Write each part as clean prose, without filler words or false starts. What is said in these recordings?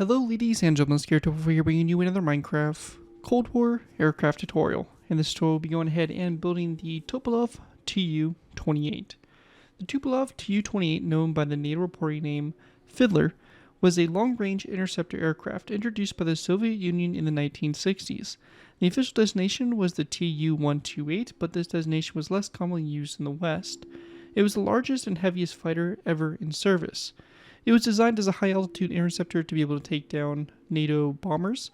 Hello ladies and gentlemen, Scaretopher here bringing you another Minecraft Cold War aircraft tutorial. In this tutorial we'll be going ahead and building the Tupolev Tu-28. The Tupolev Tu-28, known by the NATO reporting name Fiddler, was a long-range interceptor aircraft introduced by the Soviet Union in the 1960s. The official designation was the Tu-128, but this designation was less commonly used in the West. It was the largest and heaviest fighter ever in service. It was designed as a high-altitude interceptor to be able to take down NATO bombers.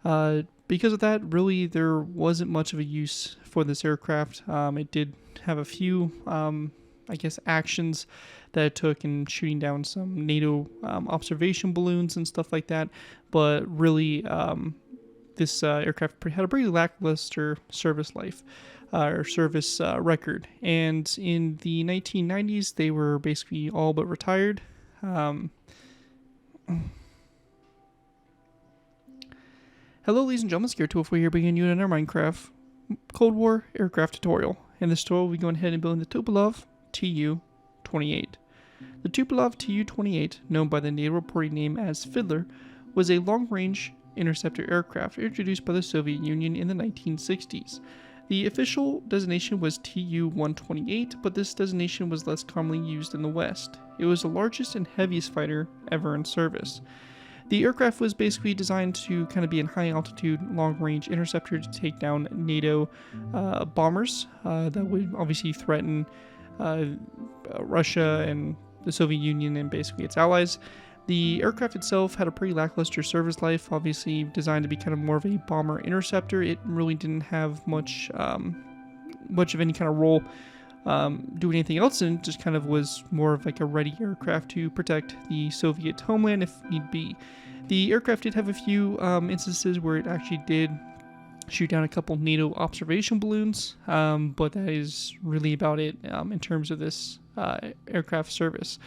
Because of that, really, there wasn't much of a use for this aircraft. It did have a few, actions that it took in shooting down some NATO observation balloons and stuff like that. But really, this aircraft had a pretty lackluster service life. Or service record. And in the 1990s, they were basically all but retired. Hello ladies and gentlemen, Scaretopher here bringing you another Minecraft Cold War aircraft tutorial. In this tutorial, we'll be going ahead and building the Tupolev Tu-28. The Tupolev Tu-28, known by the NATO reporting name as Fiddler, was a long-range interceptor aircraft introduced by the Soviet Union in the 1960s. The official designation was Tu-128, but this designation was less commonly used in the West. It was the largest and heaviest fighter ever in service. The aircraft was basically designed to kind of be a high-altitude, long-range interceptor to take down NATO bombers that would obviously threaten Russia and the Soviet Union and basically its allies. The aircraft itself had a pretty lackluster service life, obviously designed to be kind of more of a bomber interceptor. It really didn't have much of any kind of role doing anything else, and just kind of was more of like a ready aircraft to protect the Soviet homeland if need be. The aircraft did have a few instances where it actually did shoot down a couple NATO observation balloons, but that is really about it in terms of this aircraft service.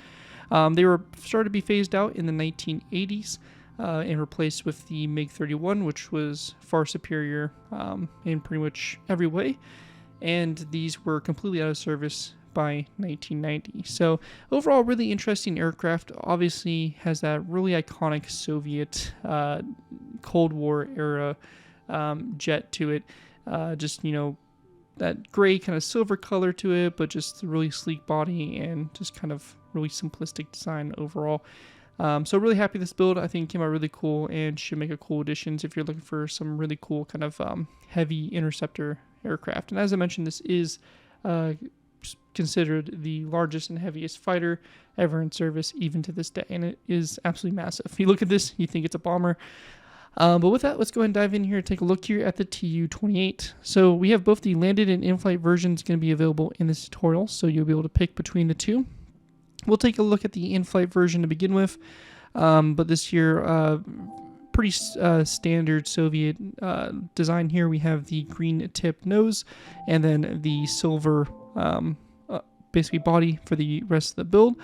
They were started to be phased out in the 1980s and replaced with the MiG-31, which was far superior in pretty much every way. And these were completely out of service by 1990. So overall, really interesting aircraft. Obviously has that really iconic Soviet Cold War era jet to it. That gray kind of silver color to it, but just a really sleek body and just kind of really simplistic design overall. So really happy this build. I think came out really cool and should make a cool additions if you're looking for some really cool kind of heavy interceptor aircraft. And as I mentioned, this is considered the largest and heaviest fighter ever in service, even to this day, and it is absolutely massive. If you look at this, you think it's a bomber. But with that, let's go ahead and dive in here and take a look here at the Tu-28. So we have both the landed and in-flight versions going to be available in this tutorial, so you'll be able to pick between the two. We'll take a look at the in-flight version to begin with, but this here, pretty standard Soviet design here. We have the green tip nose and then the silver basically body for the rest of the build.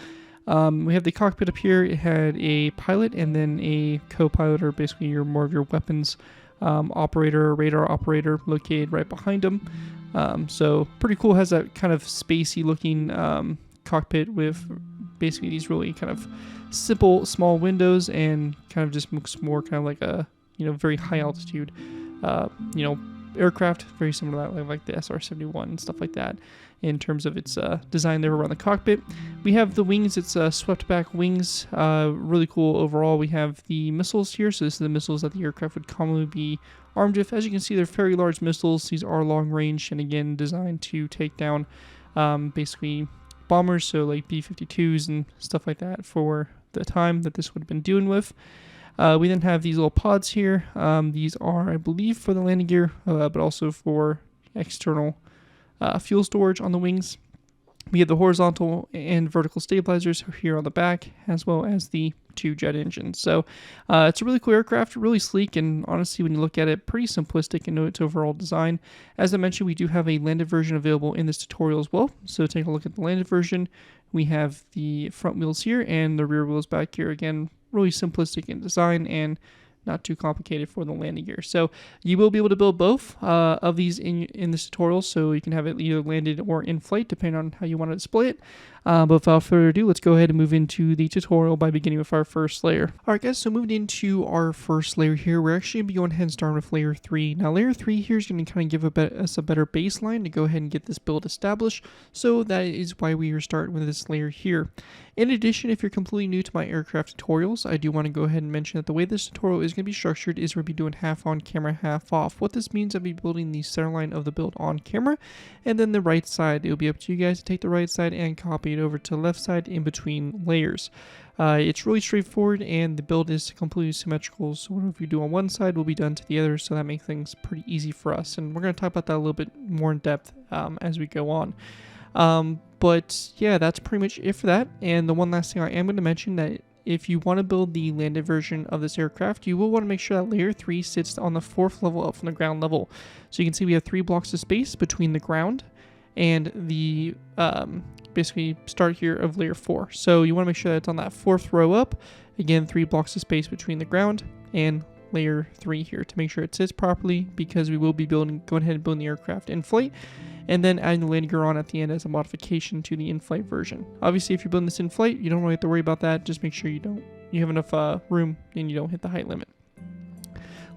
We have the cockpit up here. It had a pilot and then a co-pilot, or basically more of your weapons operator, radar operator located right behind him. So pretty cool. Has that kind of spacey looking cockpit with basically these really kind of simple small windows, and kind of just looks more kind of like a very high altitude aircraft, very similar to that, like the SR-71 and stuff like that in terms of its design there around the cockpit. We have the wings. It's swept back wings, really cool overall. We have the missiles here, so this is the missiles that the aircraft would commonly be armed with. As you can see, they're very large missiles. These are long range and again designed to take down basically bombers, so like B-52s and stuff like that for the time that this would have been dealing with. We then have these little pods here. These are, I believe, for the landing gear, but also for external fuel storage on the wings. We have the horizontal and vertical stabilizers here on the back, as well as the two jet engines. So it's a really cool aircraft, really sleek, and honestly, when you look at it, pretty simplistic in its overall design. As I mentioned, we do have a landed version available in this tutorial as well. So take a look at the landed version. We have the front wheels here and the rear wheels back here. Again, really simplistic in design and not too complicated for the landing gear. So you will be able to build both of these in this tutorial, so you can have it either landed or in flight, depending on how you want to display it. But without further ado, let's go ahead and move into the tutorial by beginning with our first layer. Alright guys, so moving into our first layer here, we're actually going to be going ahead and starting with layer 3. Now layer 3 here is going to kind of give us a better baseline to go ahead and get this build established, so that is why we are starting with this layer here. In addition, if you're completely new to my aircraft tutorials, I do want to go ahead and mention that the way this tutorial is going to be structured is we're going to be doing half on camera, half off. What this means, I'll be building the center line of the build on camera, and then the right side, it'll be up to you guys to take the right side and copy it over to the left side in between layers. It's really straightforward, and the build is completely symmetrical, so whatever you do on one side will be done to the other, so that makes things pretty easy for us, and we're going to talk about that a little bit more in depth as we go on. But yeah, that's pretty much it for that. And the one last thing I am going to mention, that if you want to build the landed version of this aircraft, you will want to make sure that layer 3 sits on the 4th level up from the ground level. So you can see we have 3 blocks of space between the ground and the basically start here of layer 4. So you want to make sure that it's on that 4th row up. Again, 3 blocks of space between the ground and layer 3 here to make sure it sits properly, because we will be going ahead and building the aircraft in flight, and then adding the landing gear on at the end as a modification to the in-flight version. Obviously, if you're building this in flight, you don't really have to worry about that. Just make sure you have enough room and you don't hit the height limit.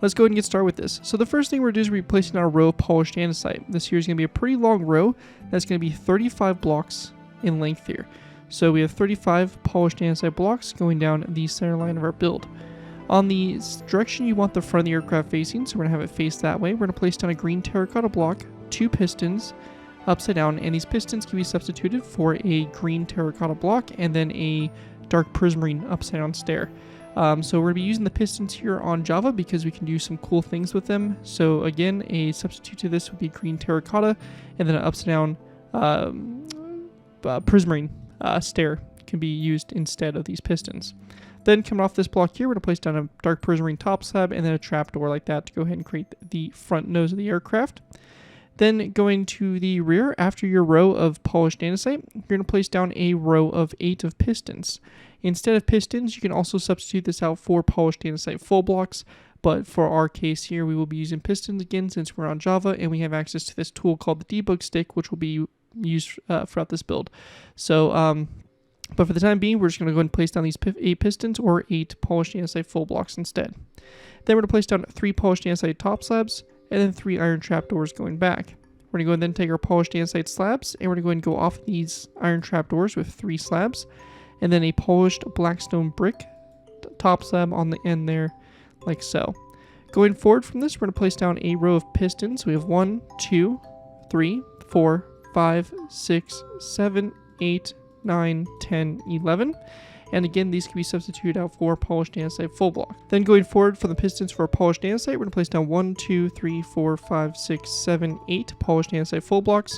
Let's go ahead and get started with this. So the first thing we're doing is replacing our row of polished andesite. This here is going to be a pretty long row. That's going to be 35 blocks in length here. So we have 35 polished andesite blocks going down the center line of our build. On the direction you want the front of the aircraft facing, so we're going to have it face that way, we're going to place down a green terracotta block, 2 pistons upside down, and these pistons can be substituted for a green terracotta block and then a dark prismarine upside down stair. So we're going to be using the pistons here on Java because we can do some cool things with them. So again, a substitute to this would be green terracotta, and then an upside down prismarine stair can be used instead of these pistons. Then coming off this block here, we're going to place down a dark prismarine top slab and then a trapdoor like that to go ahead and create the front nose of the aircraft. Then going to the rear, after your row of polished andesite, you're going to place down a row of 8 of pistons. Instead of pistons, you can also substitute this out for polished andesite full blocks, but for our case here, we will be using pistons again since we're on Java and we have access to this tool called the debug stick, which will be used throughout this build. So, but for the time being, we're just going to go ahead and place down these 8 pistons or 8 polished andesite full blocks instead. Then we're going to place down 3 polished andesite top slabs and then 3 iron trapdoors going back. We're going to go ahead and then take our polished andesite slabs and we're going to go ahead and go off these iron trapdoors with 3 slabs and then a polished blackstone brick top slab on the end there, like so. Going forward from this, we're going to place down a row of pistons. We have 1, 2, 3, 4, 5, 6, 7, 8, 9, 10, 11. And again, these can be substituted out for polished andesite full block. Then going forward for the pistons for polished andesite, we're going to place down 1, 2, 3, 4, 5, 6, 7, 8 polished andesite full blocks.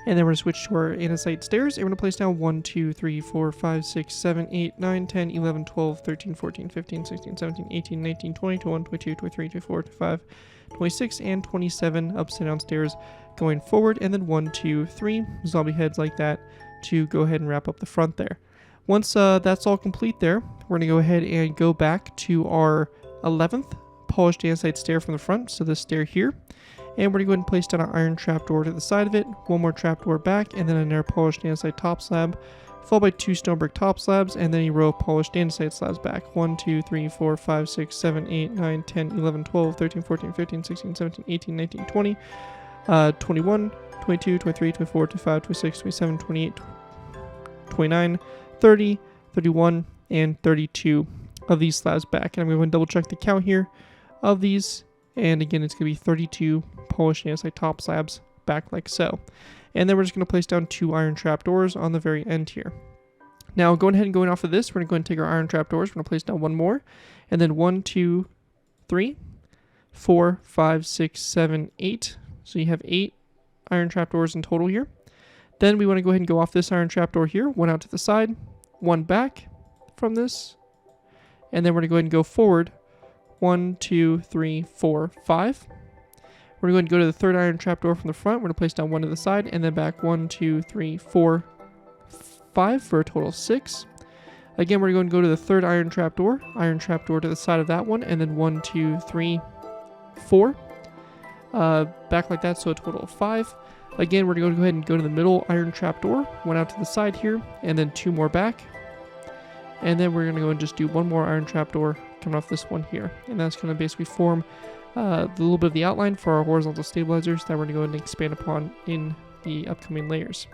And then we're going to switch to our andesite stairs, and we're going to place down 1, 2, 3, 4, 5, 6, 7, 8, 9, 10, 11, 12, 13, 14, 15, 16, 17, 18, 19, 20, 21, 22, 23, 24, 25, 26, and 27 upside down stairs going forward. And then 1, 2, 3 zombie heads like that to go ahead and wrap up the front there. Once that's all complete there, we're going to go ahead and go back to our 11th polished andesite stair from the front, so this stair here. And we're going to go ahead and place down an iron trapdoor to the side of it, 1 more trapdoor back, and then another polished andesite top slab, followed by 2 stone brick top slabs, and then a row of polished andesite slabs back. 1, 2, 3, 4, 5, 6, 7, 8, 9, 10, 11, 12, 13, 14, 15, 16, 17, 18, 19, 20, 21, 22, 23, 24, 25, 26, 27, 28, 29, 30, 31, and 32 of these slabs back. And I'm going to double check the count here of these. And again, it's going to be 32 polished andesite top slabs back like so. And then we're just going to place down 2 iron trapdoors on the very end here. Now, going ahead and going off of this, we're going to go ahead and take our iron trapdoors. We're going to place down 1 more. And then 1, 2, 3, 4, 5, 6, 7, 8. So you have 8 iron trapdoors in total here. Then we want to go ahead and go off this iron trapdoor here, 1 out to the side, 1 back from this. And then we're going to go ahead and go forward 1, 2, 3, 4, 5. We're going to go to the 3rd iron trapdoor from the front. We're going to place down 1 to the side and then back 1, 2, 3, 4, 5 for a total of 6. Again, we're going to go to the third iron trapdoor to the side of that one, and then 1, 2, 3, 4. Back like that, so a total of 5. Again, we're going to go ahead and go to the middle iron trapdoor, one out to the side here, and then 2 more back. And then we're going to go and just do 1 more iron trapdoor coming off this one here. And that's going to basically form a little bit of the outline for our horizontal stabilizers that we're going to go ahead and expand upon in the upcoming layers.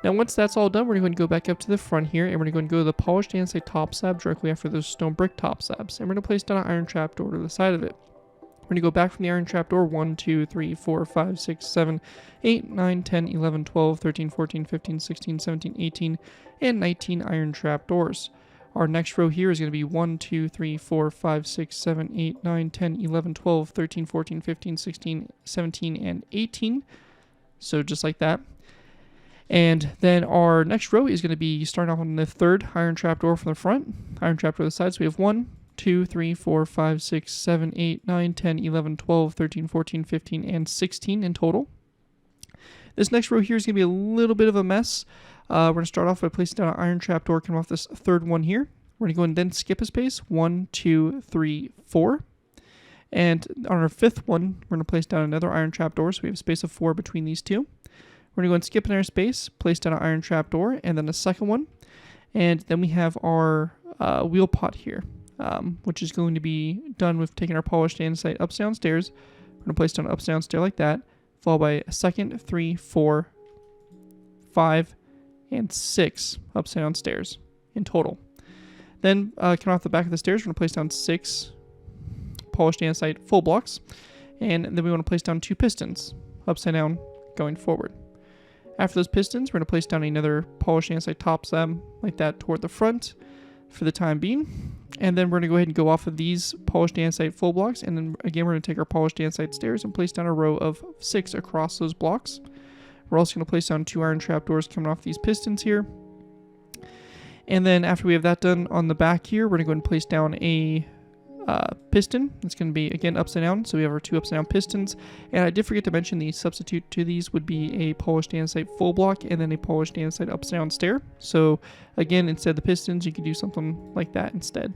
Now once that's all done, we're going to go back up to the front here, and we're going to go to the polished andesite top slab directly after those stone brick top slabs. And we're going to place down an iron trapdoor to the side of it. We're going to go back from the iron trapdoor 1, 2, 3, 4, 5, 6, 7, 8, 9, 10, 11, 12, 13, 14, 15, 16, 17, 18, and 19 iron trapdoors. Our next row here is going to be 1, 2, 3, 4, 5, 6, 7, 8, 9, 10, 11, 12, 13, 14, 15, 16, 17, and 18. So just like that. And then our next row is going to be starting off on the third iron trapdoor from the front, iron trapdoor to the side. So we have 1, 2, 3, 4, 5, 6, 7, 8, 9, 10, 11, 12, 13, 14, 15, and 16 in total. This next row here is going to be a little bit of a mess. We're going to start off by placing down an iron trapdoor coming off this third one here. We're going to go and then skip a space, 1, 2, 3, 4. And on our fifth one, we're going to place down another iron trapdoor, so we have a space of 4 between these two. We're going to go and skip another space, place down an iron trapdoor, and then a second one. And then we have our wheel pot here, which is going to be done with taking our polished andesite ups down stairs. We're going to place down an ups down stair like that, followed by a second, 3, 4, 5, and 6 ups down stairs in total. Then coming off the back of the stairs, we're going to place down 6 polished andesite full blocks, and then we want to place down 2 pistons upside down going forward. After those pistons, we're going to place down another polished andesite top slab like that toward the front for the time being. And then we're going to go ahead and go off of these polished andesite full blocks. And then again, we're going to take our polished andesite stairs and place down a row of 6 across those blocks. We're also going to place down 2 iron trapdoors coming off these pistons here. And then after we have that done on the back here, we're going to go ahead and place down a piston. It's going to be, again, upside down. So we have our 2 upside down pistons. And I did forget to mention the substitute to these would be a polished andesite full block and then a polished andesite upside down stair. So again, instead of the pistons, you could do something like that instead.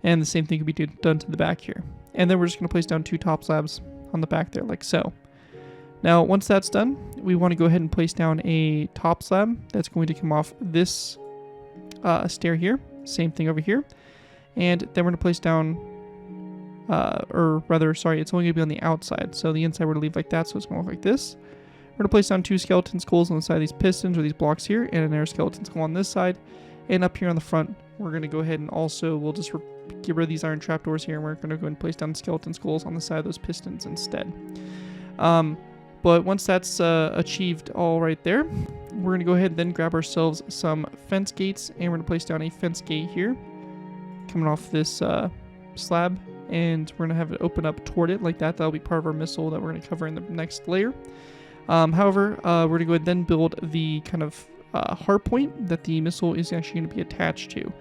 And the same thing could be done to the back here. And then we're just going to place down 2 top slabs on the back there like so. Now, once that's done, we want to go ahead and place down a top slab that's going to come off this stair here. Same thing over here. And then we're going to place down, it's only going to be on the outside. So the inside we're going to leave like that, so it's going to look like this. We're going to place down 2 skeleton skulls on the side of these pistons or these blocks here, and another skeleton skull on this side. And up here on the front, we're going to go ahead and also, we'll just get rid of these iron trapdoors here, and we're going to go and place down skeleton skulls on the side of those pistons instead. But once that's achieved all right there, we're going to go ahead and then grab ourselves some fence gates, and we're going to place down a fence gate here coming off this slab, and we're going to have it open up toward it like that. That'll be part of our missile that we're going to cover in the next layer. However, we're going to go ahead and then build the kind of hard point that the missile is actually going to be attached to.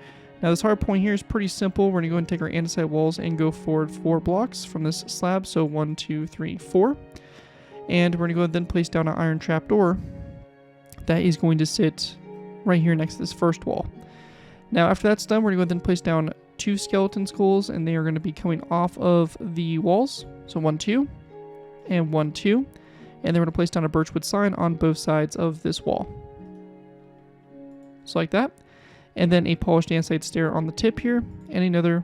Now this hard point here is pretty simple. We're going to go ahead and take our andesite walls and go forward 4 blocks from this slab. So 1, 2, 3, 4. And we're going to go ahead and then place down an iron trapdoor that is going to sit right here next to this first wall. Now after that's done, we're going to go ahead and place down 2 skeleton skulls, and they are going to be coming off of the walls. So 1, 2, and 1, 2. And then we're going to place down a birchwood sign on both sides of this wall. So like that. And then a polished andesite stair on the tip here, and another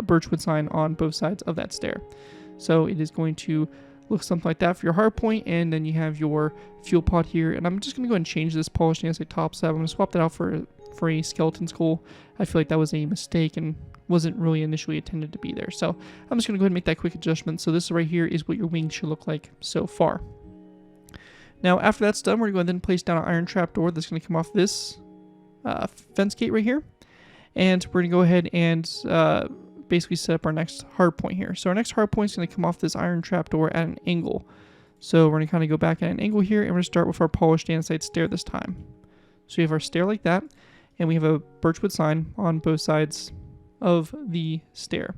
birchwood sign on both sides of that stair. So it is going to look something like that for your hard point, and then you have your fuel pod here. And I'm just going to go ahead and change this polished andesite top slab. I'm going to swap that out for a skeleton skull. I feel like that was a mistake and wasn't really initially intended to be there. So I'm just going to go ahead and make that quick adjustment. So this right here is what your wings should look like so far. Now after that's done, we're going to go ahead and place down an iron trapdoor that's going to come off this fence gate right here. And we're going to go ahead and basically set up our next hard point here. So our next hard point is going to come off this iron trapdoor at an angle. So we're going to kind of go back at an angle here, and we're going to start with our polished andesite stair this time. So we have our stair like that, and we have a birchwood sign on both sides of the stair.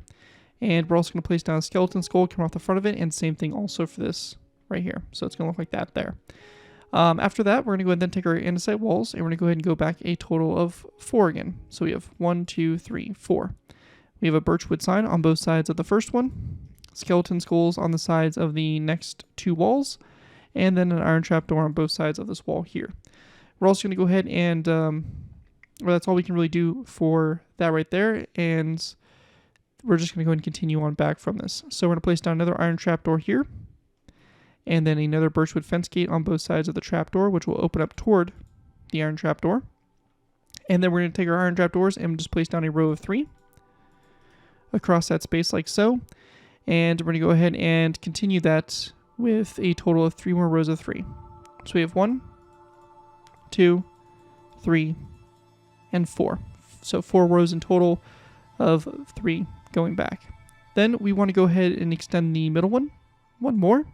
And we're also going to place down a skeleton skull coming off the front of it, and same thing also for this right here. So it's going to look like that there. After that, we're going to go ahead and then take our andesite walls, and we're going to go ahead and go back a total of 4 again. So we have 1, 2, 3, 4. We have a birchwood sign on both sides of the first one, skeleton skulls on the sides of the next 2 walls, and then an iron trapdoor on both sides of this wall here. We're also going to go ahead and, well, that's all we can really do for that right there, and we're just going to go ahead and continue on back from this. So we're going to place down another iron trapdoor here, and then another birchwood fence gate on both sides of the trapdoor, which will open up toward the iron trapdoor. And then we're going to take our iron trapdoors and just place down a row of 3 across that space like so. And we're going to go ahead and continue that with a total of 3 more rows of 3. So we have 1, 2, 3, and 4. So 4 rows in total of 3 going back. Then we want to go ahead and extend the middle one more.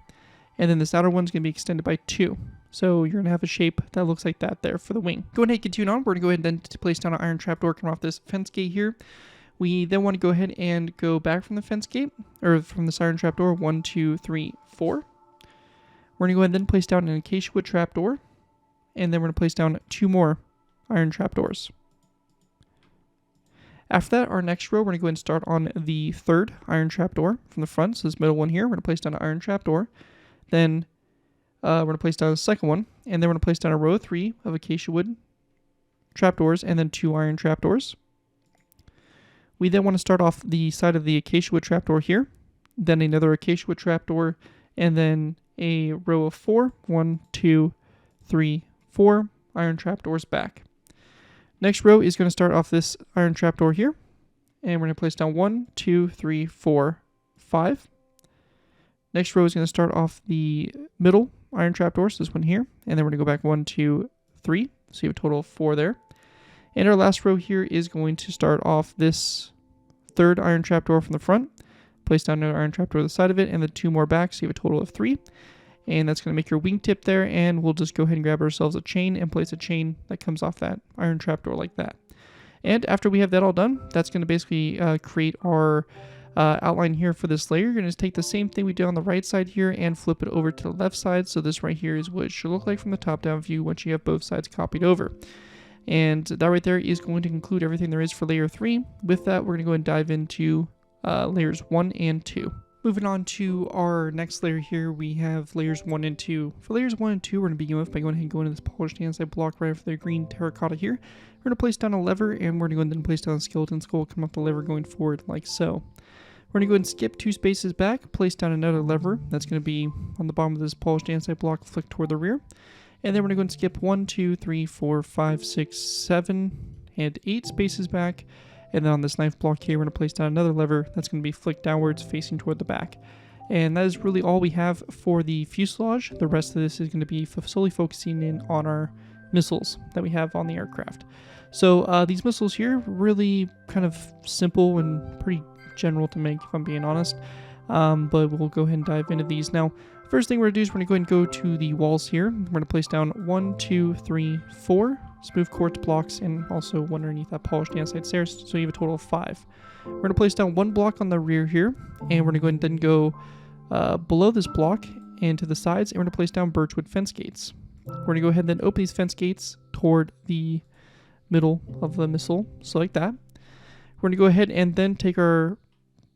And then this outer one's going to be extended by 2. So you're going to have a shape that looks like that there for the wing. Go ahead and continue on. We're going to go ahead and then place down an iron trapdoor coming off this fence gate here. We then want to go ahead and go back from the fence gate, or from this iron trapdoor, 1, 2, 3, 4. We're going to go ahead and then place down an acacia wood trapdoor. And then we're going to place down 2 more iron trapdoors. After that, our next row, we're going to go ahead and start on the 3rd iron trapdoor from the front. So this middle one here, we're going to place down an iron trapdoor. Then we're going to place down a second one, and then we're going to place down a row of 3 of acacia wood trapdoors, and then 2 iron trapdoors. We then want to start off the side of the acacia wood trapdoor here, then another acacia wood trapdoor, and then a row of 4, 1, 2, 3, 4 iron trapdoors back. Next row is going to start off this iron trapdoor here, and we're going to place down 1, 2, 3, 4, 5. Next row is going to start off the middle iron trapdoor, so this one here, and then we're going to go back 1, 2, 3, so you have a total of 4 there. And our last row here is going to start off this 3rd iron trapdoor from the front, place down another iron trapdoor to the side of it, and then 2 more back, so you have a total of 3. And that's going to make your wingtip there, and we'll just go ahead and grab ourselves a chain and place a chain that comes off that iron trapdoor like that. And after we have that all done, that's going to basically create our outline here for this layer. You're going to take the same thing we did on the right side here and flip it over to the left side. So this right here is what it should look like from the top-down view once you have both sides copied over. And that right there is going to conclude everything there is for layer 3. With that, we're going to go and dive into layers 1 and 2. Moving on to our next layer here, we have layers 1 and 2. For layers 1 and 2, we're going to begin with by going ahead and going to this polished andesite block right after the green terracotta here. We're going to place down a lever, and we're going to go ahead and place down a skeleton skull, come up the lever going forward like so. We're going to go ahead and skip 2 spaces back, place down another lever. That's going to be on the bottom of this polished andesite block, flick toward the rear. And then we're going to go and skip 1, 2, 3, 4, 5, 6, 7, and 8 spaces back. And then on this knife block here, we're going to place down another lever that's going to be flicked downwards facing toward the back. And that is really all we have for the fuselage. The rest of this is going to be solely focusing in on our missiles that we have on the aircraft. So these missiles here, really kind of simple and pretty general to make, if I'm being honest. But we'll go ahead and dive into these. Now, first thing we're going to do is we're going to go ahead and go to the walls here. We're going to place down 1, 2, 3, 4 smooth quartz blocks, and also one underneath that polished andesite stairs, so you have a total of 5. We're going to place down 1 block on the rear here, and we're going to go ahead and then go below this block and to the sides, and we're going to place down birchwood fence gates. We're going to go ahead and then open these fence gates toward the middle of the missile, so like that. We're going to go ahead and then take our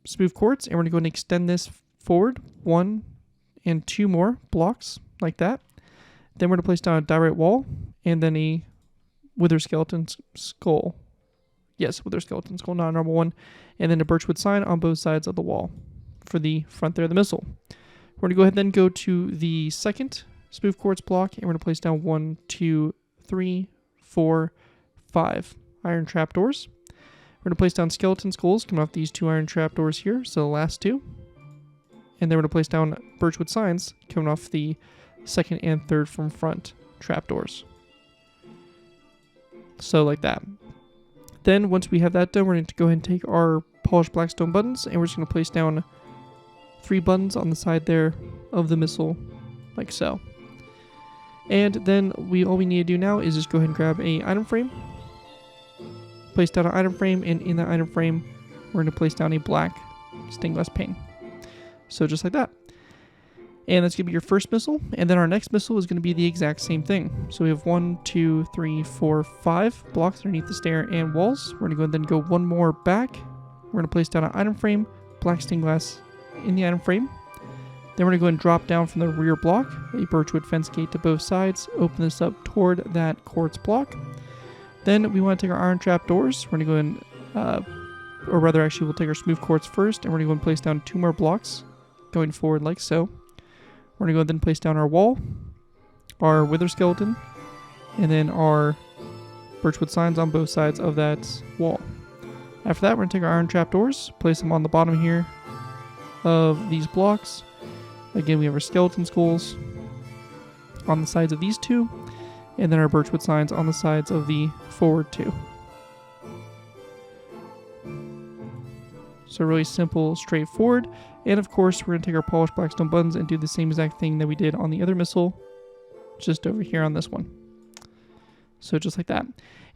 smooth quartz, and we're going to go ahead and extend this forward 1 and 2 more blocks like that. Then we're going to place down a diorite wall, and then a wither skeleton skull. Yes, wither skeleton skull, not a normal one. And then a birchwood sign on both sides of the wall for the front there of the missile. We're going to go ahead and then go to the second smooth quartz block, and we're going to place down 1, 2, 3, 4, 5 iron trapdoors. We're going to place down skeleton skulls coming off these 2 iron trapdoors here, so the last 2. And then we're going to place down birchwood signs coming off the 2nd and 3rd from front trapdoors. So like that. Then once we have that done, we're going to go ahead and take our polished blackstone buttons, and we're just going to place down 3 buttons on the side there of the missile, like so. And then all we need to do now is just go ahead and grab a item frame, place down an item frame, and in that item frame, we're going to place down a black stained glass pane. So just like that. And that's going to be your first missile. And then our next missile is going to be the exact same thing. So we have 1, 2, 3, 4, 5 blocks underneath the stair and walls. We're going to go and then go one more back. We're going to place down an item frame, black stained glass in the item frame. Then we're going to go and drop down from the rear block, a birchwood fence gate to both sides, open this up toward that quartz block. Then we want to take our iron trap doors. We're going to go and, or rather actually we'll take our smooth quartz first, and we're going to go and place down 2 more blocks going forward like so. We're going to go and then place down our wall, our wither skeleton, and then our birchwood signs on both sides of that wall. After that, we're going to take our iron trap doors, place them on the bottom here of these blocks. Again, we have our skeleton skulls on the sides of these 2, and then our birchwood signs on the sides of the forward 2. So really simple, straightforward. And of course, we're going to take our polished blackstone buttons and do the same exact thing that we did on the other missile, just over here on this one. So just like that.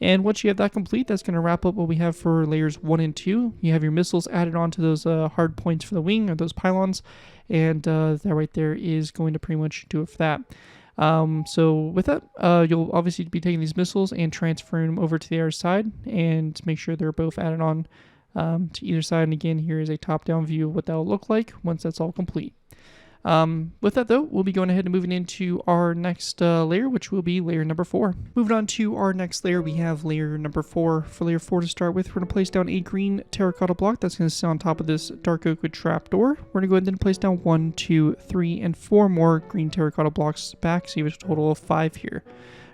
And once you have that complete, that's going to wrap up what we have for layers 1 and 2. You have your missiles added onto those hard points for the wing, or those pylons. And that right there is going to pretty much do it for that. So with that, you'll obviously be taking these missiles and transferring them over to the other side and make sure they're both added on to either side. And again, here is a top-down view of what that will look like once that's all complete. With that though, we'll be going ahead and moving into our next layer, which will be layer number 4. Moving on to our next layer, we have layer number 4. For layer 4 to start with, we're going to place down a green terracotta block that's going to sit on top of this dark oak wood trapdoor. We're going to go ahead and place down 1, 2, 3, and 4 more green terracotta blocks back, so you have a total of 5 here.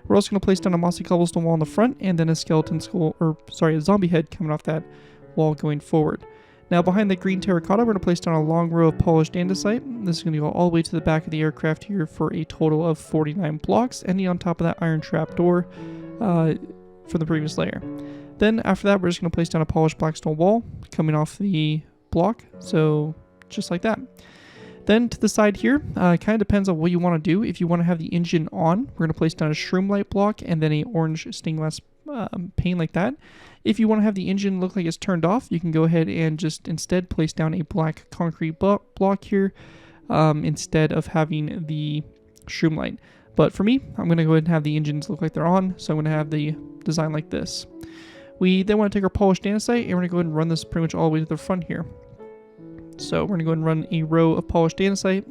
We're also going to place down a mossy cobblestone wall in the front, and then a skeleton skull, or sorry, a zombie head coming off that wall going forward. Now behind the green terracotta, we're going to place down a long row of polished andesite. This is going to go all the way to the back of the aircraft here for a total of 49 blocks, ending on top of that iron trap door from the previous layer. Then after that, we're just going to place down a polished blackstone wall coming off the block, so just like that. Then to the side here, kind of depends on what you want to do. If you want to have the engine on, we're going to place down a shroom light block and then a orange stained glass pane like that. If you want to have the engine look like it's turned off, you can go ahead and just instead place down a black concrete block here instead of having the shroom light. But for me, I'm going to go ahead and have the engines look like they're on, so I'm going to have the design like this. We then want to take our polished andesite and we're going to go ahead and run this pretty much all the way to the front here. So we're going to go ahead and run a row of polished andesite,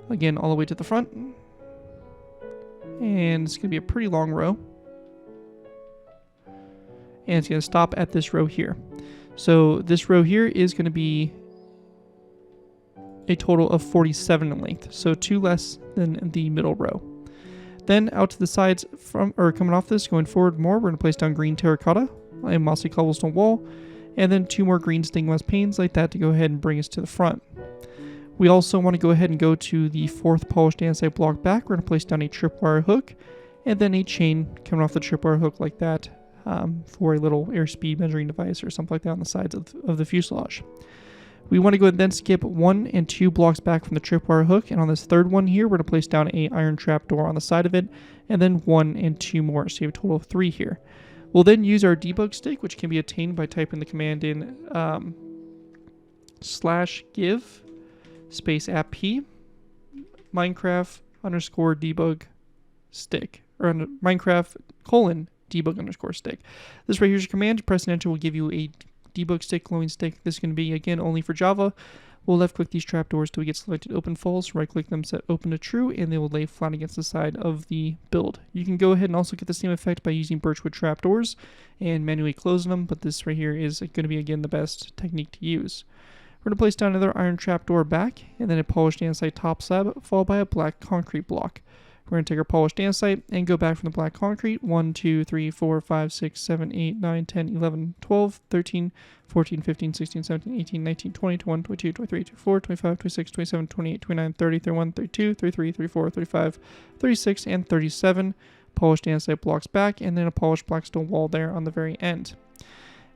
again all the way to the front, and it's going to be a pretty long row. And it's going to stop at this row here. So this row here is going to be a total of 47 in length, so 2 less than the middle row. Then out to the sides from, or coming off this, going forward more, we're going to place down green terracotta, a mossy cobblestone wall, and then 2 more green stained glass panes like that to go ahead and bring us to the front. We also want to go ahead and go to the 4th polished andesite block back. We're going to place down a tripwire hook and then a chain coming off the tripwire hook like that. For a little airspeed measuring device or something like that on the sides of the fuselage. We want to go ahead and then skip 1 and 2 blocks back from the tripwire hook, and on this 3rd one here, we're going to place down a iron trap door on the side of it, and then 1 and 2 more, so you have a total of 3 here. We'll then use our debug stick, which can be obtained by typing the command in /give space /app Minecraft _debug stick, or Minecraft : debug _stick. This right here is your command. Press enter will give you a debug stick, glowing stick. This is going to be, again, only for Java. We'll left click these trapdoors till we get selected open false, right click them, set open to true, and they will lay flat against the side of the build. You can go ahead and also get the same effect by using birchwood trapdoors and manually closing them, but this right here is going to be, again, the best technique to use. We're going to place down another iron trapdoor back, and then a polished andesite top slab, followed by a black concrete block. We're going to take our polished andesite and go back from the black concrete. 1, 2, 3, 4, 5, 6, 7, 8, 9, 10, 11, 12, 13, 14, 15, 16, 17, 18, 19, 20, 21, 22, 23, 24, 25, 26, 27, 28, 29, 30, 31, 32, 33, 34, 35, 36, and 37 polished andesite blocks back, and then a polished blackstone wall there on the very end.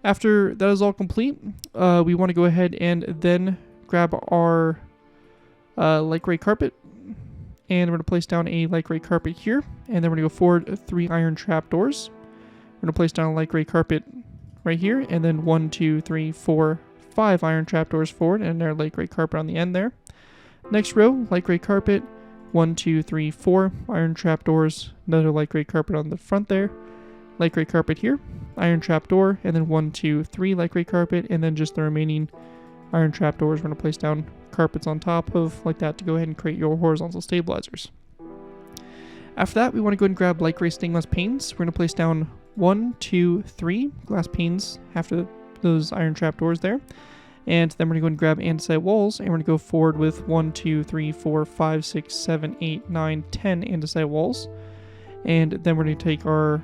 After that is all complete, we want to go ahead and then grab our light gray carpet. And we're going to place down a light gray carpet here. And then we're going to go forward 3 iron trapdoors. We're going to place down a light gray carpet right here. And then 1, 2, 3, 4, 5 iron trapdoors forward. And our light gray carpet on the end there. Next row, light gray carpet, 1, 2, 3, 4 iron trapdoors, another light gray carpet on the front there, light gray carpet here, iron trapdoor, and then 1, 2, 3 light gray carpet, and then just the remaining iron trapdoors. We're going to place down carpets on top of like that to go ahead and create your horizontal stabilizers. After that, we want to go ahead and grab light gray stained glass panes. We're going to place down 1, 2, 3 glass panes after those iron trapdoors there. And then we're going to go and grab andesite walls, and we're going to go forward with 1, 2, 3, 4, 5, 6, 7, 8, 9, 10 andesite walls. And then we're going to take our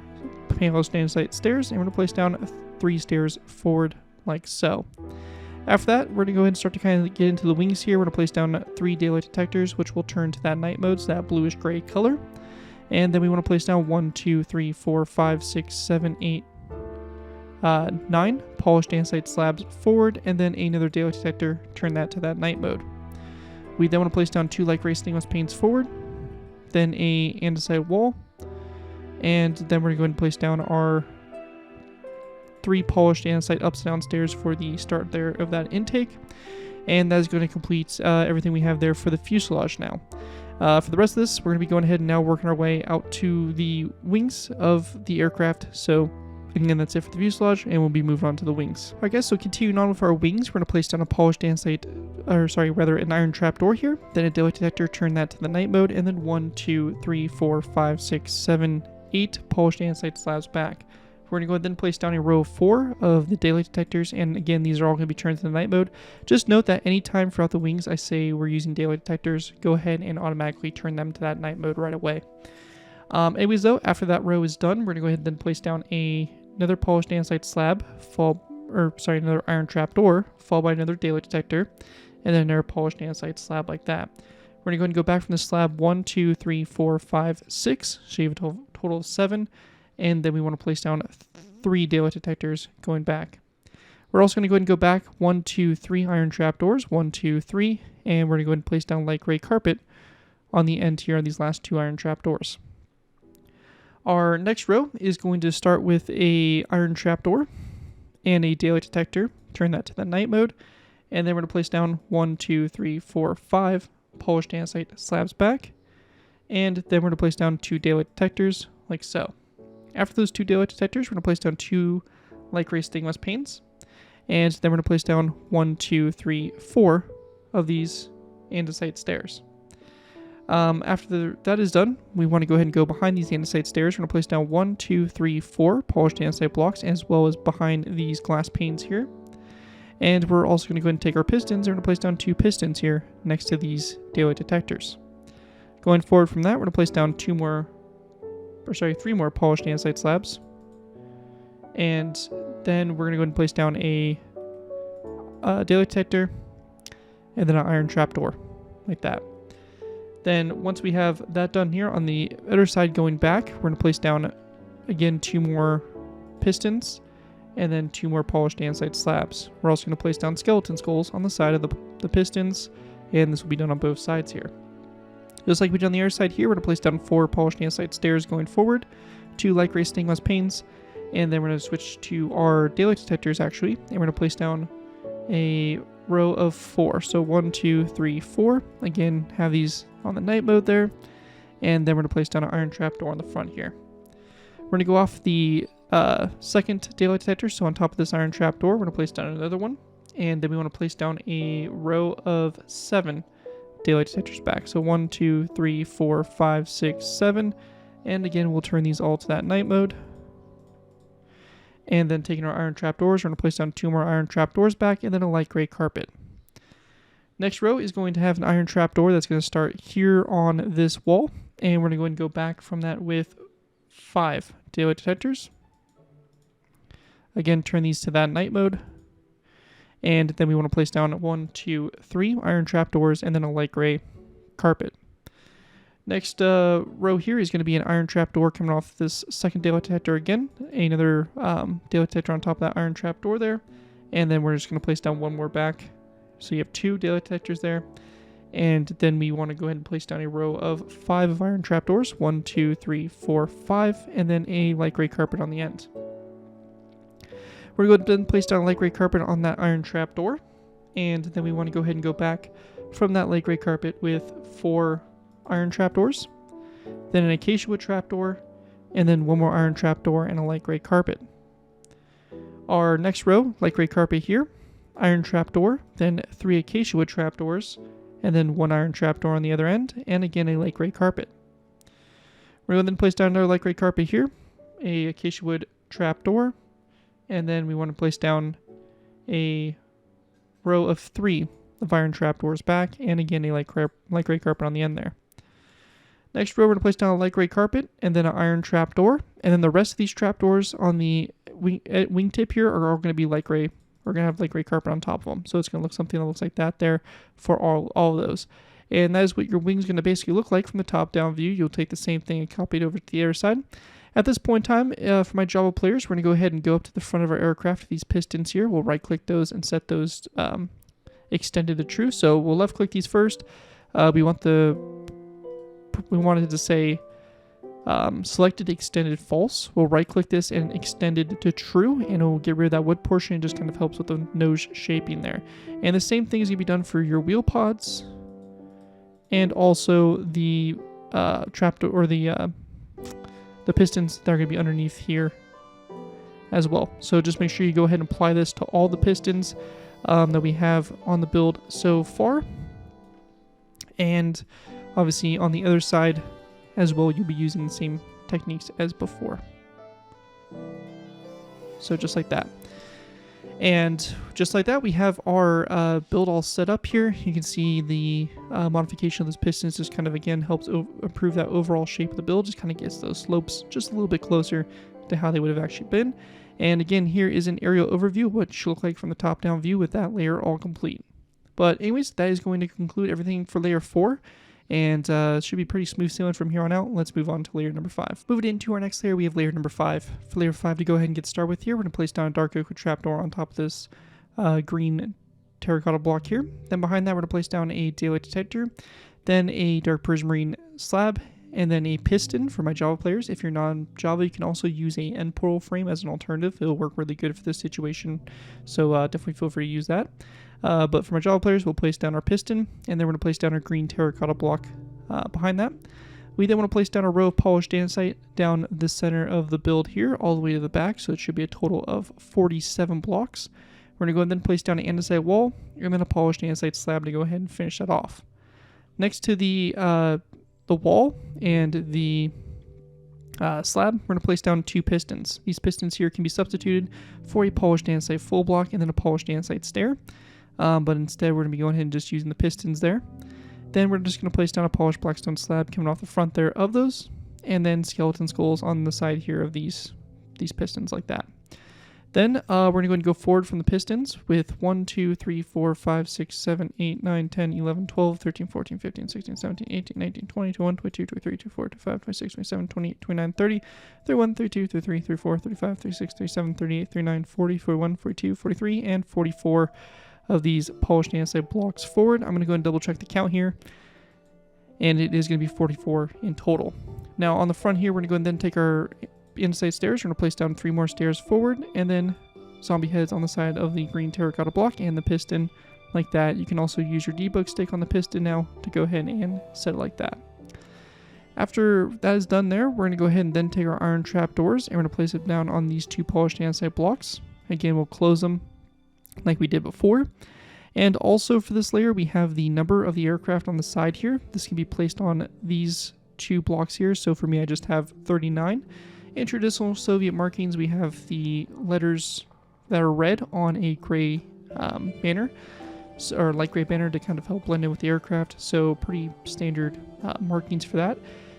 polished andesite stairs, and we're going to place down 3 stairs forward like so. After that, we're going to go ahead and start to kind of get into the wings here. We're going to place down 3 daylight detectors, which will turn to that night mode, so that bluish gray color. And then we want to place down 1, 2, 3, 4, 5, 6, 7, 8, 9 polished andesite slabs forward, and then another daylight detector, turn that to that night mode. We then want to place down 2 light gray stained glass panes forward, then a andesite wall, and then we're going to go ahead and place down our 3 polished andesite upside down stairs for the start there of that intake, and that is going to complete everything we have there for the fuselage now. For the rest of this, we're going to be going ahead and now working our way out to the wings of the aircraft. So again, that's it for the fuselage, and we'll be moving on to the wings. Alright guys, so continuing on with our wings, we're going to place down a polished andesite, an iron trapdoor here, then a daylight detector, turn that to the night mode, and then 1, 2, 3, 4, 5, 6, 7, 8 polished andesite slabs back. We're going to go ahead and place down a row of 4 of the daylight detectors, and again, these are all going to be turned to the night mode. Just note that anytime throughout the wings I say we're using daylight detectors, go ahead and automatically turn them to that night mode right away. Anyways though, after that row is done, we're going to go ahead and then place down another polished andesite slab, another iron trapdoor, followed by another daylight detector, and then another polished andesite slab like that. We're going to go ahead and go back from the slab 1, 2, 3, 4, 5, 6, so you have a total of 7. And then we want to place down 3 daylight detectors going back. We're also going to go ahead and go back 1, 2, 3 iron trapdoors, 1, 2, 3, and we're going to go ahead and place down light gray carpet on the end here on these last 2 iron trapdoors. Our next row is going to start with a iron trapdoor and a daylight detector. Turn that to the night mode, and then we're going to place down 1, 2, 3, 4, 5 polished andesite slabs back, and then we're going to place down 2 daylight detectors like so. After those 2 daylight detectors, we're going to place down 2 light gray stained glass panes, and then we're going to place down 1, 2, 3, 4 of these andesite stairs. After that is done, we want to go ahead and go behind these andesite stairs. We're going to place down 1, 2, 3, 4 polished andesite blocks, as well as behind these glass panes here. And we're also going to go ahead and take our pistons. We're going to place down 2 pistons here next to these daylight detectors. Going forward from that, we're going to place down 3 more polished andesite slabs. And then we're going to go ahead and place down a daylight detector and then an iron trapdoor, like that. Then once we have that done here, on the other side going back, we're going to place down, again, 2 more pistons and then 2 more polished andesite slabs. We're also going to place down skeleton skulls on the side of the pistons, and this will be done on both sides here. Just like we did on the other side here, we're going to place down 4 polished andesite stairs going forward, 2 light gray stained glass panes, and then we're going to switch to our daylight detectors actually, and we're going to place down a row of 4. So 1, 2, 3, 4. Again, have these on the night mode there, and then we're going to place down an iron trapdoor on the front here. We're going to go off the second daylight detector, so on top of this iron trapdoor, we're going to place down another one, and then we want to place down a row of 7 daylight detectors back. So 1, 2, 3, 4, 5, 6, 7. And again, we'll turn these all to that night mode. And then taking our iron trapdoors, we're going to place down 2 more iron trapdoors back, and then a light gray carpet. Next row is going to have an iron trapdoor that's going to start here on this wall. And we're going to go ahead and go back from that with 5 daylight detectors. Again, turn these to that night mode. And then we want to place down 1, 2, 3 iron trapdoors and then a light gray carpet. Next row here is going to be an iron trapdoor coming off this second daylight detector again. Another daylight detector on top of that iron trapdoor there. And then we're just going to place down 1 more back. So you have 2 daylight detectors there. And then we want to go ahead and place down a row of 5 of iron trapdoors. 1, 2, 3, 4, 5. And then a light gray carpet on the end. We're going to then place down a light gray carpet on that iron trapdoor, and then we want to go ahead and go back from that light gray carpet with 4 iron trapdoors, then an acacia wood trapdoor, and then 1 more iron trapdoor and a light gray carpet. Our next row, light gray carpet here, iron trapdoor, then 3 acacia wood trapdoors, and then 1 iron trapdoor on the other end, and again a light gray carpet. We're going to then place down another light gray carpet here, a acacia wood trapdoor, and then we want to place down a row of 3 of iron trapdoors back, and again a light gray carpet on the end there. Next row, we're going to place down a light gray carpet, and then an iron trapdoor, and then the rest of these trapdoors on the wingtip here are all going to be light gray. We're going to have light gray carpet on top of them, so it's going to look something that looks like that there for all of those. And that is what your wing's going to basically look like from the top-down view. You'll take the same thing and copy it over to the other side. At this point in time, for my Java players, we're going to go ahead and go up to the front of our aircraft. These pistons here, we'll right-click those and set those extended to true. So we'll left-click these first. We wanted to say selected extended false. We'll right-click this and extend it to true, and it'll get rid of that wood portion. It just kind of helps with the nose shaping there. And the same thing is going to be done for your wheel pods, and also the trapdoor or the pistons that are going to be underneath here as well. So just make sure you go ahead and apply this to all the pistons that we have on the build so far. And obviously on the other side as well, you'll be using the same techniques as before. So just like that. And just like that, we have our build all set up here. You can see the modification of those pistons just kind of, again, helps improve that overall shape of the build. Just kind of gets those slopes just a little bit closer to how they would have actually been. And again, here is an aerial overview of what it should look like from the top-down view with that layer all complete. But anyways, that is going to conclude everything for layer 4. And it should be pretty smooth sailing from here on out. Let's move on to layer number 5. Moving into our next layer, we have layer number 5. For layer 5 to go ahead and get started with here, we're going to place down a dark oak trapdoor on top of this green terracotta block here. Then behind that, we're going to place down a daylight detector, then a dark prismarine slab, and then a piston for my Java players. If you're not on Java, you can also use a end portal frame as an alternative. It'll work really good for this situation, so definitely feel free to use that. But for my Java players, we'll place down our piston, and then we're going to place down our green terracotta block behind that. We then want to place down a row of polished andesite down the center of the build here, all the way to the back, so it should be a total of 47 blocks. We're going to go ahead and then place down an andesite wall, and then a polished andesite slab to go ahead and finish that off. Next to the wall and the slab, we're going to place down 2 pistons. These pistons here can be substituted for a polished andesite full block and then a polished andesite stair. But instead we're going to be going ahead and just using the pistons there. Then we're just going to place down a polished blackstone slab coming off the front there of those, and then skeleton skulls on the side here of these pistons like that. Then we're going to go and go forward from the pistons with 1, 2, 3, 4, 5, 6, 7, 8, 9, 10, 11, 12, 13, 14, 15, 16, 17, 18, 19, 20, 21, 22, 23, 24, 25, 26, 27, 28, 29, 30, 31, 32, 33, 34, 35, 36, 37, 38, 39, 40, 41, 42, 43, and 44 of these polished andesite blocks forward. I'm going to go and double check the count here, and it is going to be 44 in total. Now on the front here, we're going to go and then take our andesite stairs. We're going to place down 3 more stairs forward, and then zombie heads on the side of the green terracotta block and the piston like that. You can also use your debug stick on the piston now to go ahead and set it like that. After that is done there, we're going to go ahead and then take our iron trapdoors, and we're going to place it down on these 2 polished andesite blocks. Again, we'll close them like we did before. And also for this layer, we have the number of the aircraft on the side here. This can be placed on these 2 blocks here. So for me, I just have 39. In traditional Soviet markings, we have the letters that are red on a gray banner, or light gray banner, to kind of help blend in with the aircraft. So pretty standard markings for that.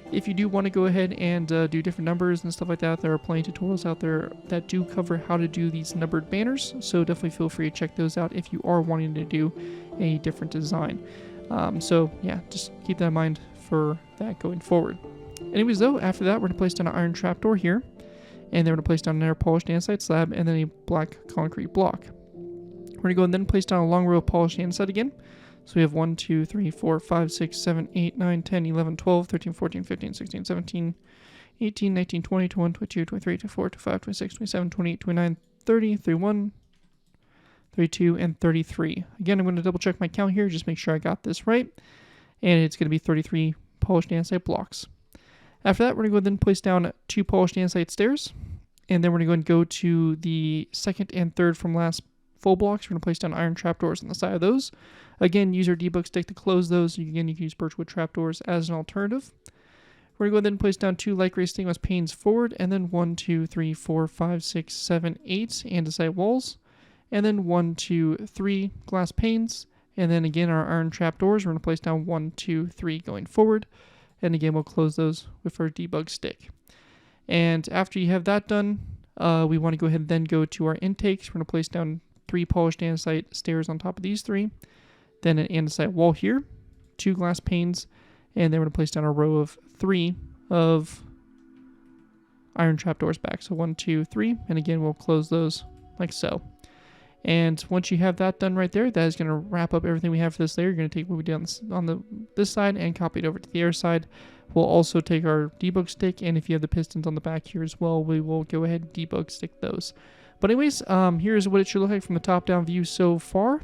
If you do want to go ahead and do different numbers and stuff like that, there are plenty of tutorials out there that do cover how to do these numbered banners. So definitely feel free to check those out if you are wanting to do a different design. So yeah, just keep that in mind for that going forward. Anyways though, after that, we're going to place down an iron trapdoor here, and then we're going to place down another polished andesite slab, and then a black concrete block. We're going to go and then place down a long row of polished andesite again. So we have 1, 2, 3, 4, 5, 6, 7, 8, 9, 10, 11, 12, 13, 14, 15, 16, 17, 18, 19, 20, 21, 22, 23, 24, 25, 26, 27, 28, 29, 30, 31, 32, and 33. Again, I'm going to double check my count here, just make sure I got this right. And it's going to be 33 polished andesite blocks. After that, we're going to go ahead and place down 2 polished andesite stairs. And then we're going to go to the second and third from last full blocks. We're going to place down iron trapdoors on the side of those. Again, use our debug stick to close those. Again, you can use birchwood trapdoors as an alternative. We're going to go ahead and place down 2 light gray stained glass panes forward, and then 1, 2, 3, 4, 5, 6, 7, 8 andesite walls, and then 1, 2, 3 glass panes, and then again our iron trapdoors. We're going to place down 1, 2, 3 going forward, and again we'll close those with our debug stick. And after you have that done, we want to go ahead and then go to our intakes. We're going to place down 3 polished andesite stairs on top of these 3, then an andesite wall here, 2 glass panes, and then we're going to place down a row of 3 of iron trapdoors back. So 1, 2, 3, and again we'll close those like so. And once you have that done right there, that is going to wrap up everything we have for this layer. You're going to take what we did on this side and copy it over to the other side. We'll also take our debug stick, and if you have the pistons on the back here as well, we will go ahead and debug stick those. But anyways, here's what it should look like from the top-down view so far.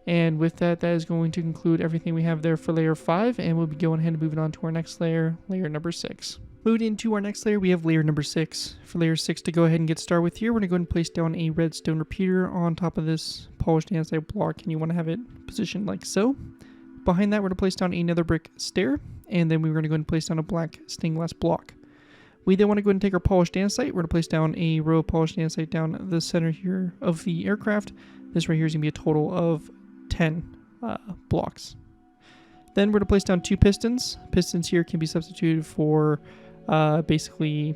And with that, that is going to conclude everything we have there for layer 5, and we'll be going ahead and moving on to our next layer, layer number 6. Moving into our next layer, we have layer number 6. For layer 6 to go ahead and get started with here, we're going to go ahead and place down a redstone repeater on top of this polished andesite block, and you want to have it positioned like so. Behind that, we're going to place down another brick stair, and then we're going to go ahead and place down a black stained glass block. We then want to go ahead and take our polished andesite. We're going to place down a row of polished andesite down the center here of the aircraft. This right here is going to be a total of 10 blocks. Then we're going to place down 2 pistons. Pistons here can be substituted for basically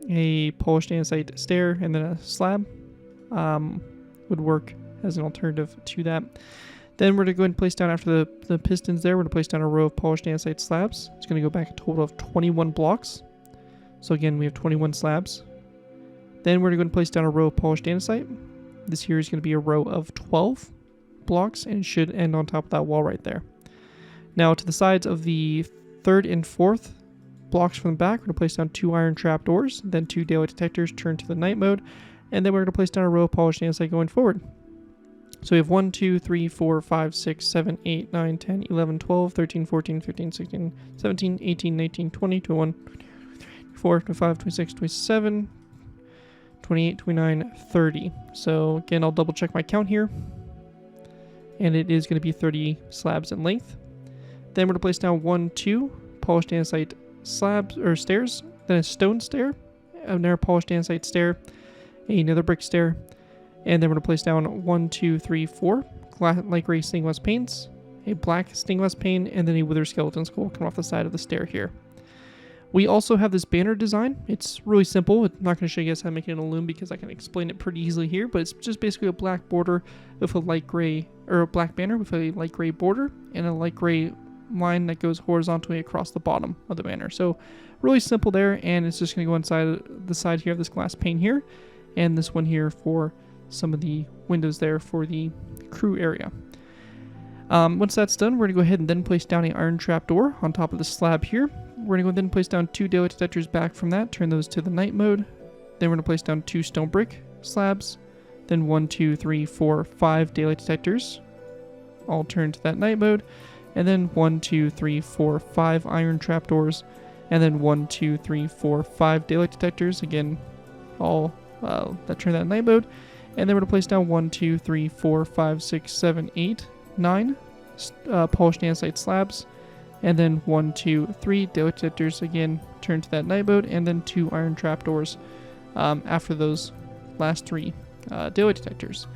a polished andesite stair and then a slab. Would work as an alternative to that. Then we're going to go ahead and place down, after the pistons there, we're going to place down a row of polished andesite slabs. It's going to go back a total of 21 blocks. So again, we have 21 slabs. Then we're going to go ahead and place down a row of polished andesite. This here is going to be a row of 12 blocks, and it should end on top of that wall right there. Now to the sides of the third and fourth blocks from the back, we're going to place down 2 iron trapdoors, then 2 daylight detectors turned to the night mode, and then we're going to place down a row of polished andesite going forward. So we have 1, 2, 3, 4, 5, 6, 7, 8, 9, 10, 11, 12, 13, 14, 15, 16, 17, 18, 19, 20, 21, 24, 25, 26, 27, 28, 29, 30. So again, I'll double check my count here. And it is going to be 30 slabs in length. Then we're going to place down 1, 2 polished andesite slabs or stairs, then a stone stair, another polished andesite stair, another brick stair, and then we're going to place down 1, 2, 3, 4 light gray stained glass panes, a black stained glass pane, and then a wither skeleton skull coming off the side of the stair here. We also have this banner design. It's really simple. I'm not going to show you guys how to make it in a loom because I can explain it pretty easily here, but it's just basically a black border with a light gray, or a black banner with a light gray border and a light gray line that goes horizontally across the bottom of the banner. So really simple there, and it's just going to go inside the side here of this glass pane here, and this one here for some of the windows there for the crew area. Once that's done, we're going to go ahead and then place down an iron trapdoor on top of the slab here. We're going to go ahead and place down 2 daylight detectors back from that, turn those to the night mode. Then we're going to place down 2 stone brick slabs, then 1, 2, 3, 4, 5 daylight detectors, all turned to that night mode, and then 1, 2, 3, 4, 5 iron trapdoors, and then 1, 2, 3, 4, 5 daylight detectors, again, all that turn that night mode. And then we're going to place down 1, 2, 3, 4, 5, 6, 7, 8, 9 polished andesite slabs, and then 1, 2, 3 daylight detectors, again turn to that night mode, and then 2 iron trapdoors after those last 3 daylight detectors.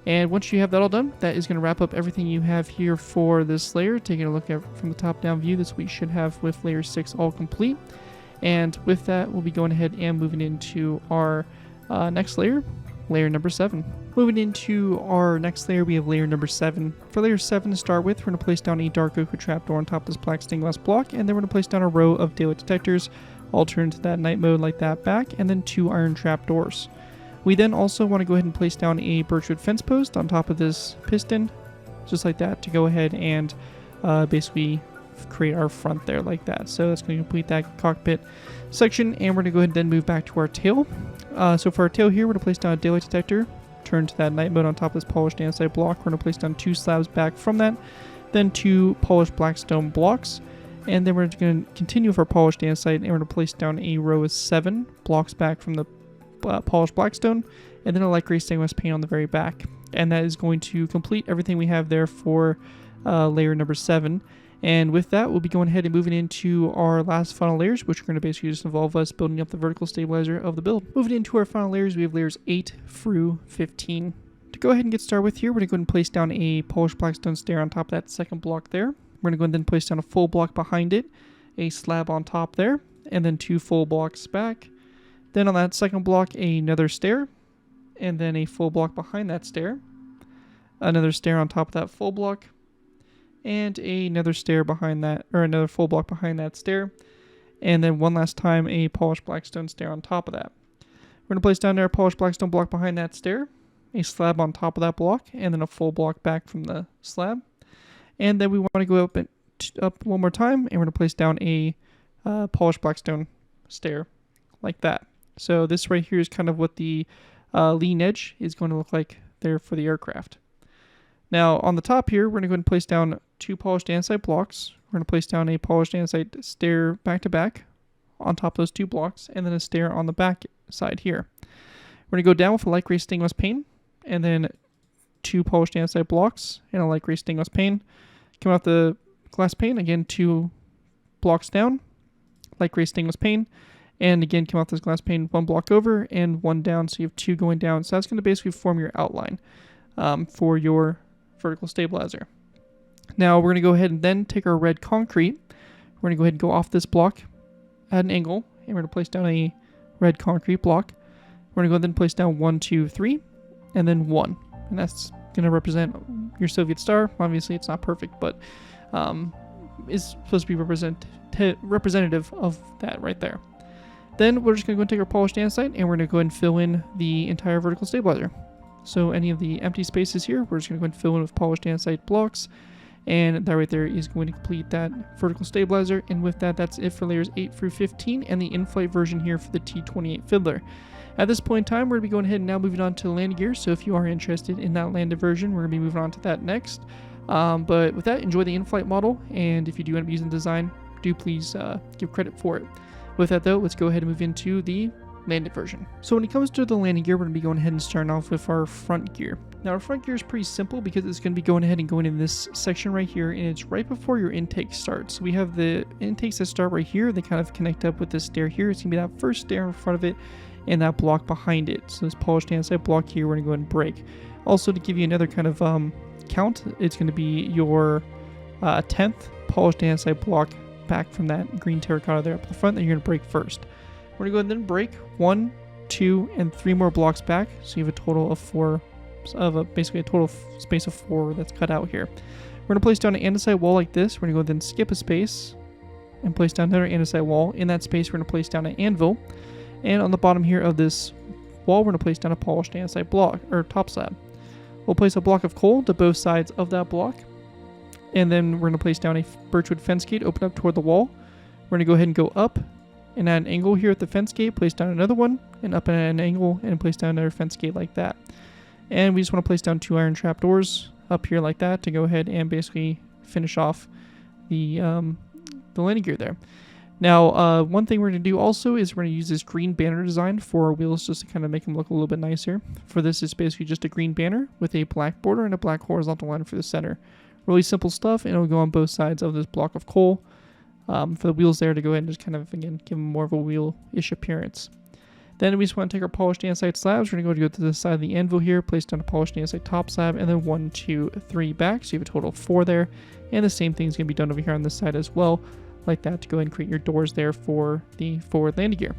And once you have that all done, that is going to wrap up everything you have here for this layer. Taking a look at from the top down view, this we should have with layer 6 all complete. And with that, we'll be going ahead and moving into our next layer, layer number 7. Moving into our next layer, we have layer number 7. For layer 7 to start with, we're going to place down a dark oak trapdoor on top of this black stained glass block, and then we're going to place down a row of daylight detectors, all turned to that night mode like that back, and then 2 iron trapdoors. We then also want to go ahead and place down a birchwood fence post on top of this piston, just like that, to go ahead and basically create our front there like that. So that's going to complete that cockpit section, and we're going to go ahead and then move back to our tail. So for our tail here, we're going to place down a daylight detector turn to that night mode on top of this polished andesite block. We're going to place down 2 slabs back from that, then 2 polished blackstone blocks, and then we're going to continue with our polished andesite, and we're going to place down a row of 7 blocks back from the polished blackstone, and then a light gray stainless paint on the very back. And that is going to complete everything we have there for layer number 7. And with that, we'll be going ahead and moving into our last final layers, which are going to basically just involve us building up the vertical stabilizer of the build. Moving into our final layers, we have layers 8 through 15. To go ahead and get started with here, we're going to go ahead and place down a polished blackstone stair on top of that second block there. We're going to go ahead and then place down a full block behind it, a slab on top there, and then 2 full blocks back. Then on that second block, another stair, and then a full block behind that stair, another stair on top of that full block, and another stair behind that, or another full block behind that stair, and then one last time a polished blackstone stair on top of that. We're going to place down there a polished blackstone block behind that stair, a slab on top of that block, and then a full block back from the slab. And then we want to go up one more time, and we're going to place down a polished blackstone stair like that. So this right here is kind of what the lean edge is going to look like there for the aircraft. Now on the top here, we're going to go ahead and place down 2 polished andesite blocks. We're going to place down a polished andesite stair back to back on top of those 2 blocks, and then a stair on the back side here. We're going to go down with a light gray stainless paint, and then 2 polished andesite blocks and a light gray stainless paint. Come out the glass pane, again 2 blocks down, light gray stainless paint, and again come off this glass pane 1 block over and 1 down, so you have 2 going down. So that's going to basically form your outline for your vertical stabilizer. Now we're going to go ahead and then take our red concrete. We're going to go ahead and go off this block at an angle, and we're going to place down a red concrete block. We're going to go ahead and place down 1, 2, 3, and then 1. And that's going to represent your Soviet star. Obviously it's not perfect, but is supposed to be representative of that right there. Then we're just going to go and take our polished andesite, and we're going to go ahead and fill in the entire vertical stabilizer. So any of the empty spaces here, we're just going to go ahead and fill in with polished andesite blocks, and that right there is going to complete that vertical stabilizer. And with that, that's it for layers 8 through 15 and the in-flight version here for the Tu-28 Fiddler. At this point in time, we're going to be going ahead and now moving on to the landing gear. So if you are interested in that landed version, we're going to be moving on to that next. But with that, enjoy the in-flight model, and if you do end up using the design, do please give credit for it. With that though, let's go ahead and move into the landed version. So when it comes to the landing gear, we're going to be going ahead and starting off with our front gear. Now our front gear is pretty simple because it's going to be going ahead and going in this section right here, and it's right before your intake starts. So we have the intakes that start right here. They kind of connect up with this stair here. It's going to be that first stair in front of it and that block behind it. So this polished andesite block here, we're going to go ahead and break. Also, to give you another kind of count, it's going to be your 10th polished andesite block back from that green terracotta there up the front that you're going to break first. We're going to go ahead and then break 1, 2, and 3 more blocks back, so you have a total of 4, basically a total space of 4 that's cut out here. We're going to place down an andesite wall like this. We're going to go ahead and skip a space and place down another andesite wall. In that space, we're going to place down an anvil, and on the bottom here of this wall, we're going to place down a polished andesite block, or top slab. We'll place a block of coal to both sides of that block, and then we're going to place down a birchwood fence gate, open up toward the wall. We're going to go ahead and go up and at an angle here at the fence gate, place down another one, and up at an angle and place down another fence gate like that. And we just want to place down 2 iron trapdoors up here like that to go ahead and basically finish off the landing gear there. Now, one thing we're going to do also is we're going to use this green banner design for our wheels just to kind of make them look a little bit nicer. For this, it's basically just a green banner with a black border and a black horizontal line for the center. Really simple stuff, and it'll go on both sides of this block of coal for the wheels there to go ahead and just kind of, again, give them more of a wheel-ish appearance. Then we just want to take our polished andesite slabs. We're going to go to the side of the anvil here, place down a polished andesite top slab, and then 1, 2, 3 back. So you have a total of 4 there. And the same thing is going to be done over here on this side as well, like that, to go ahead and create your doors there for the forward landing gear.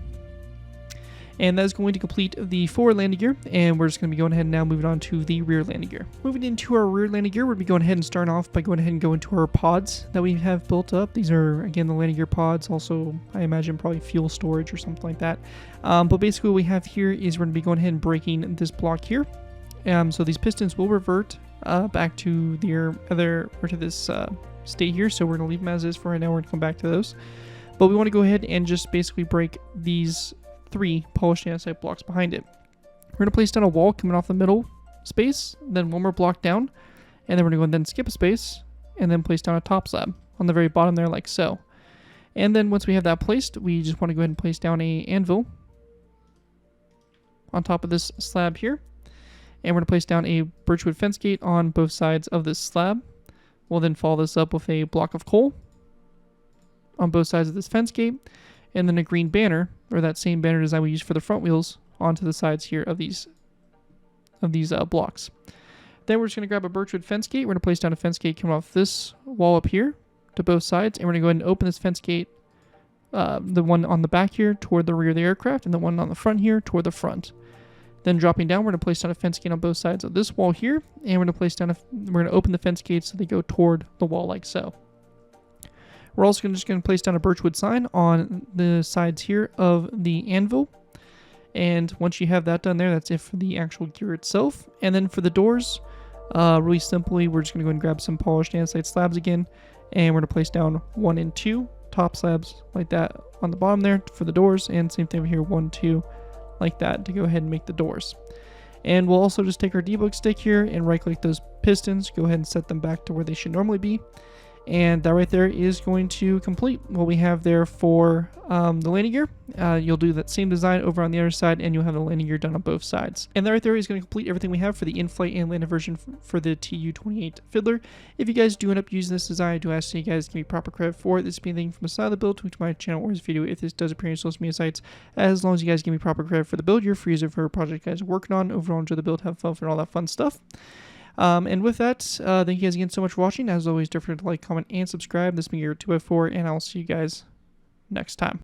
And that is going to complete the forward landing gear, and we're just going to be going ahead and now moving on to the rear landing gear. Moving into our rear landing gear, we're going to be going ahead and starting off by going ahead and going to our pods that we have built up. These are, again, the landing gear pods, also, I imagine, probably fuel storage or something like that. But basically what we have here is we're going to be going ahead and breaking this block here. So these pistons will revert back to their other, or to this state here, so we're going to leave them as is for right now. We're going to come back to those. But we want to go ahead and just basically break these 3 polished andesite blocks behind it. We're We're going to place down a wall coming off the middle space, then one more block down, and then we're going to go and then skip a space, and then place down a top slab on the very bottom there like so. And then once we have that placed, we just want to go ahead and place down a anvil on top of this slab here. And we're going to place down a birchwood fence gate on both sides of this slab. We'll then follow this up with a block of coal on both sides of this fence gate, and then a green banner, or that same banner design we used for the front wheels, onto the sides here of these blocks. Then we're just going to grab a birchwood fence gate. We're going to place down a fence gate coming off this wall up here to both sides, and we're going to go ahead and open this fence gate, the one on the back here toward the rear of the aircraft, and the one on the front here toward the front. Then dropping down, we're going to place down a fence gate on both sides of this wall here, and we're going to open the fence gates so they go toward the wall like so. We're also just going to place down a birchwood sign on the sides here of the anvil. And once you have that done there, that's it for the actual gear itself. And then for the doors, really simply, we're just going to go and grab some polished andesite slabs again, and we're going to place down 1 and 2 top slabs like that on the bottom there for the doors, and same thing over here, 1, 2, like that to go ahead and make the doors. And we'll also just take our debug stick here and right click those pistons, go ahead and set them back to where they should normally be. And that right there is going to complete what we have there for the landing gear. You'll do that same design over on the other side, and you'll have the landing gear done on both sides. And that right there is going to complete everything we have for the in-flight and landing version for the Tu-28 Fiddler. If you guys do end up using this design, I do ask you guys to give me proper credit for it. This being anything from the side of the build to my channel or this video if this does appear in social media sites. As long as you guys give me proper credit for the build, you're free to use it for a project you guys are working on. Overall, enjoy the build, have fun, and all that fun stuff. And with that, thank you guys again so much for watching. As always, don't forget to like, comment, and subscribe. This has been your 2x4, and I'll see you guys next time.